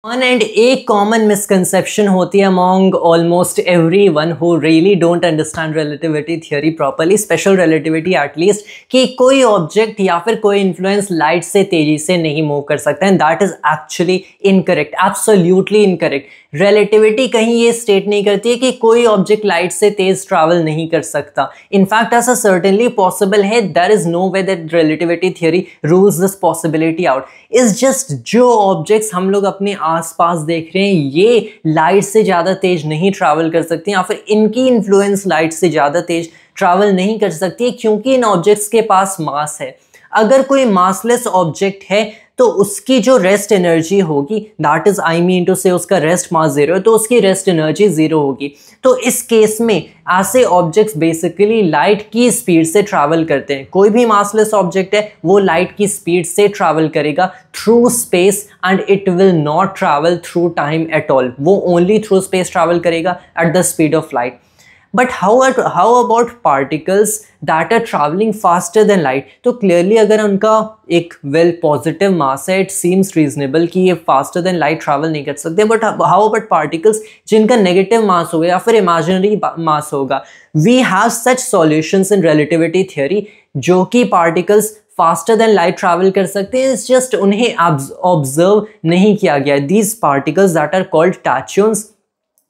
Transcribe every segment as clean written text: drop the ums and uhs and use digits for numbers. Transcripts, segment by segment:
And एक common misconception होती है among almost everyone who really don't understand relativity theory properly, special relativity at least, कि कोई object या फिर कोई इन्फ्लुएंस लाइट से तेजी से नहीं मूव कर सकता, and that is actually incorrect, absolutely incorrect. Relativity कहीं ये स्टेट नहीं करती है कि कोई ऑब्जेक्ट लाइट से तेज ट्रैवल नहीं कर सकता। इनफैक्ट ऐसा सर्टेनली पॉसिबल है, there is no way that relativity theory rules this possibility out. Is just जो ऑब्जेक्ट्स हम लोग अपने आसपास देख रहे हैं ये लाइट से ज़्यादा तेज नहीं ट्रैवल कर सकती, या फिर इनकी इन्फ्लुएंस लाइट से ज़्यादा तेज ट्रैवल नहीं कर सकती, क्योंकि इन ऑब्जेक्ट्स के पास मास है। अगर कोई मासलेस ऑब्जेक्ट है तो उसकी जो रेस्ट एनर्जी होगी, that is I mean to say उसका रेस्ट मास जीरो है, तो उसकी रेस्ट एनर्जी जीरो होगी। तो इस केस में ऐसे ऑब्जेक्ट्स बेसिकली लाइट की स्पीड से ट्रैवल करते हैं। कोई भी मासलेस ऑब्जेक्ट है वो लाइट की स्पीड से ट्रैवल करेगा through space, and it will not travel through time at all. वो ओनली थ्रू स्पेस ट्रैवल करेगा at the speed of light. But how about particles that are traveling faster than light? तो clearly अगर उनका एक well positive मास है, it seems reasonable कि ये faster than light travel नहीं कर सकते। बट हाउ अबाउट पार्टिकल्स जिनका नेगेटिव मास होगा या फिर इमेजिनरी मास होगा? We have such solutions in relativity theory जो कि particles faster than light travel कर सकते हैं, इट्स जस्ट उन्हें ऑब्जर्व नहीं किया गया। These particles that are called tachyons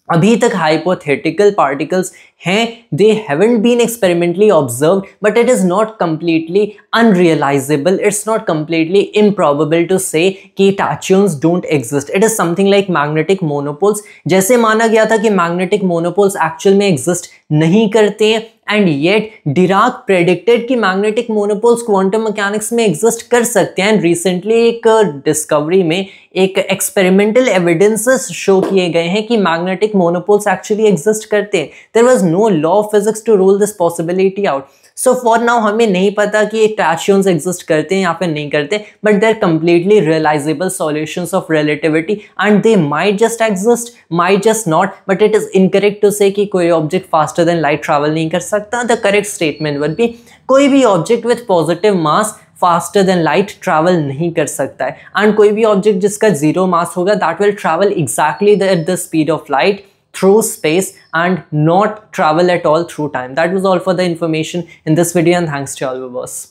अभी तक हाइपोथेटिकल पार्टिकल्स हैं, they haven't been experimentally observed, but it is not completely unrealisable, it's not completely improbable to say कि tachyons don't exist. It is something like magnetic monopoles. जैसे माना गया था कि magnetic monopoles actual में exist नहीं करते हैं, एंड येट डिराक प्रेडिक्टेड कि मैग्नेटिक मोनोपोल्स क्वांटम मैकेनिक्स में एग्जिस्ट कर सकते हैं। एंड रिसेंटली एक डिस्कवरी में एक एक्सपेरिमेंटल एविडेंसेस शो किए गए हैं कि मैग्नेटिक मोनोपोल्स एक्चुअली एग्जिस्ट करते हैं। There was no law of physics to rule this possibility out. So for now हमें नहीं पता कि ये टैच्यून्स एग्जिस्ट करते हैं या फिर नहीं करते, but they are completely realisable solutions of relativity, and they might just exist, might just not, but it is incorrect to say कि कोई object faster than light travel नहीं कर सकता। The correct statement would be कोई भी object with positive mass faster than light travel नहीं कर सकता है, एंड कोई भी ऑब्जेक्ट जिसका जीरो मास होगा that will travel exactly at the speed of light through space and not travel at all through time. That was all for the information in this video, and thanks to all viewers.